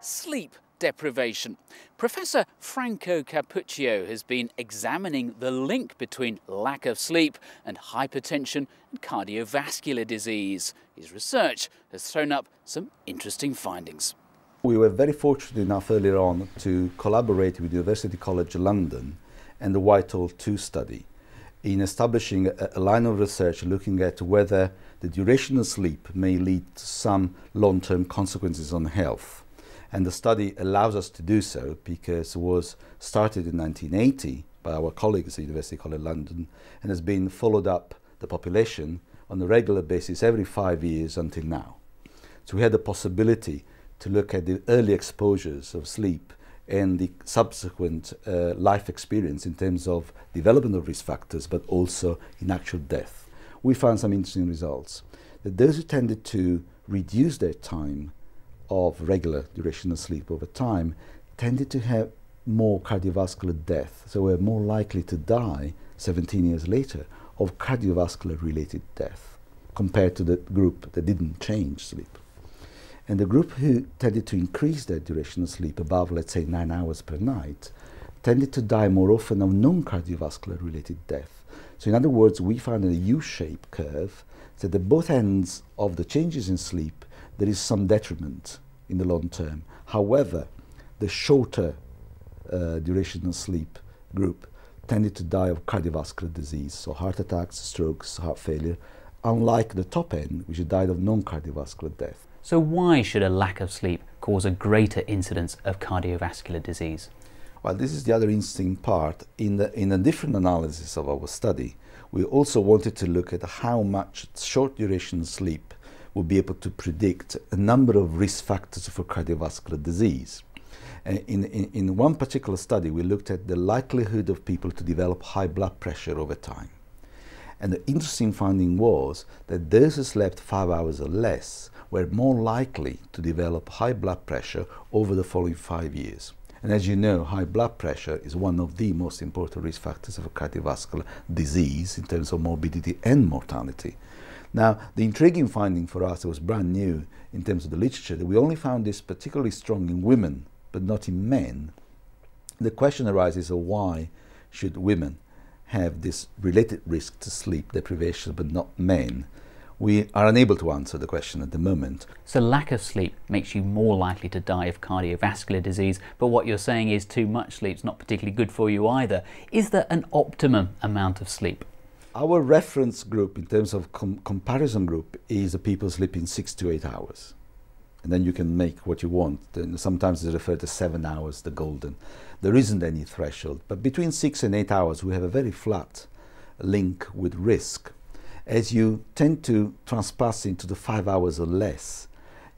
sleep deprivation. Professor Franco Cappucio has been examining the link between lack of sleep and hypertension and cardiovascular disease. His research has thrown up some interesting findings. We were very fortunate enough earlier on to collaborate with University College London and the Whitehall 2 study in establishing a line of research looking at whether the duration of sleep may lead to some long-term consequences on health. And the study allows us to do so because it was started in 1980 by our colleagues at University College London and has been followed up the population on a regular basis every 5 years until now. So we had the possibility to look at the early exposures of sleep and the subsequent life experience in terms of development of risk factors, but also in actual death. We found some interesting results. That those who tended to reduce their time of regular duration of sleep over time tended to have more cardiovascular death, so were more likely to die 17 years later of cardiovascular related death compared to the group that didn't change sleep. And the group who tended to increase their duration of sleep above, let's say, 9 hours per night, tended to die more often of non-cardiovascular related death. So in other words, we found a U-shaped curve that at both ends of the changes in sleep, there is some detriment in the long term. However, the shorter duration of sleep group tended to die of cardiovascular disease, so heart attacks, strokes, heart failure, unlike the top end, which died of non-cardiovascular death. So why should a lack of sleep cause a greater incidence of cardiovascular disease? Well, this is the other interesting part. In a different analysis of our study, we also wanted to look at how much short duration sleep will be able to predict a number of risk factors for cardiovascular disease. In one particular study, we looked at the likelihood of people to develop high blood pressure over time. And the interesting finding was that those who slept 5 hours or less were more likely to develop high blood pressure over the following 5 years. And as you know, high blood pressure is one of the most important risk factors of cardiovascular disease in terms of morbidity and mortality. Now, the intriguing finding for us, it was brand new in terms of the literature, that we only found this particularly strong in women, but not in men. The question arises of why should women have this related risk to sleep deprivation, but not men? We are unable to answer the question at the moment. So lack of sleep makes you more likely to die of cardiovascular disease, but what you're saying is too much sleep is not particularly good for you either. Is there an optimum amount of sleep? Our reference group in terms of comparison group is the people sleeping 6 to 8 hours. And then you can make what you want. And sometimes they refer to 7 hours, the golden. There isn't any threshold, but between 6 and 8 hours we have a very flat link with risk. As you tend to transpass into the 5 hours or less,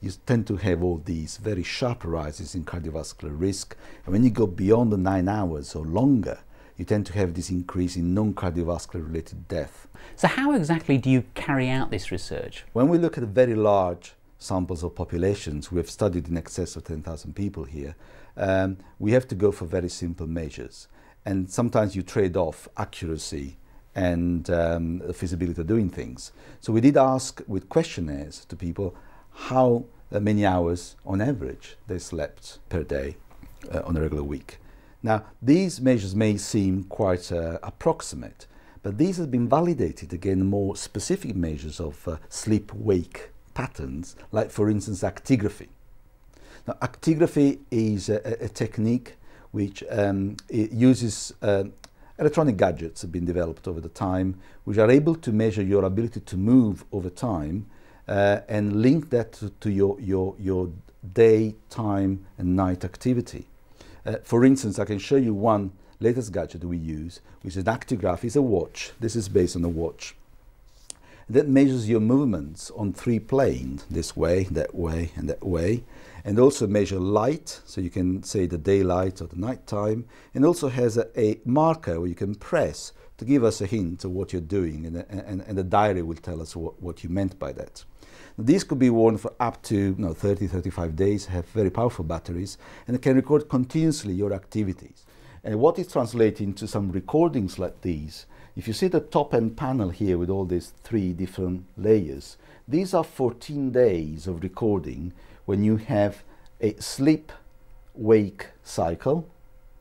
you tend to have all these very sharp rises in cardiovascular risk. And when you go beyond the 9 hours or longer, you tend to have this increase in non-cardiovascular related death. So how exactly do you carry out this research? When we look at very large samples of populations, we have studied in excess of 10,000 people here, we have to go for very simple measures. And sometimes you trade off accuracy and the feasibility of doing things. So we did ask with questionnaires to people how many hours on average they slept per day on a regular week. Now, these measures may seem quite approximate, but these have been validated again more specific measures of sleep-wake patterns, like for instance actigraphy. Now, actigraphy is a technique which it uses electronic gadgets have been developed over the time, which are able to measure your ability to move over time and link that to your day, time and night activity. For instance, I can show you one latest gadget we use, which is an actigraph. It's a watch. This is based on a watch. That measures your movements on 3 planes, this way, that way and that way, and also measure light, so you can say the daylight or the night time, and also has a marker where you can press to give us a hint of what you're doing, and the diary will tell us what you meant by that. These could be worn for up to 30-35 days, have very powerful batteries, and it can record continuously your activities. And what is translating to some recordings like these, if you see the top end panel here with all these 3 different layers, these are 14 days of recording when you have a sleep-wake cycle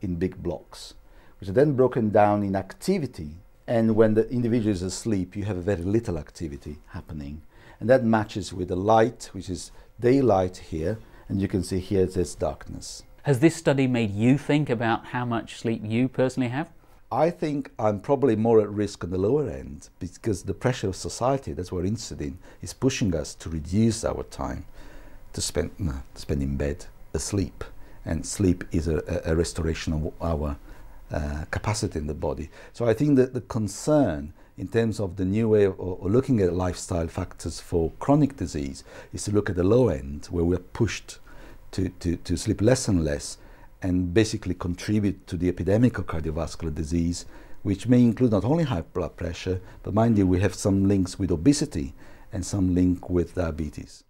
in big blocks, which are then broken down in activity. And when the individual is asleep, you have very little activity happening. And that matches with the light, which is daylight here, and you can see here there's darkness. Has this study made you think about how much sleep you personally have? I think I'm probably more at risk on the lower end, because the pressure of society, that's what we're interested in, is pushing us to reduce our time to spend in bed, asleep. And sleep is a restoration of our capacity in the body. So I think that the concern in terms of the new way of looking at lifestyle factors for chronic disease is to look at the low end, where we're pushed to sleep less and less, and basically contribute to the epidemic of cardiovascular disease, which may include not only high blood pressure, but mind you, we have some links with obesity and some link with diabetes.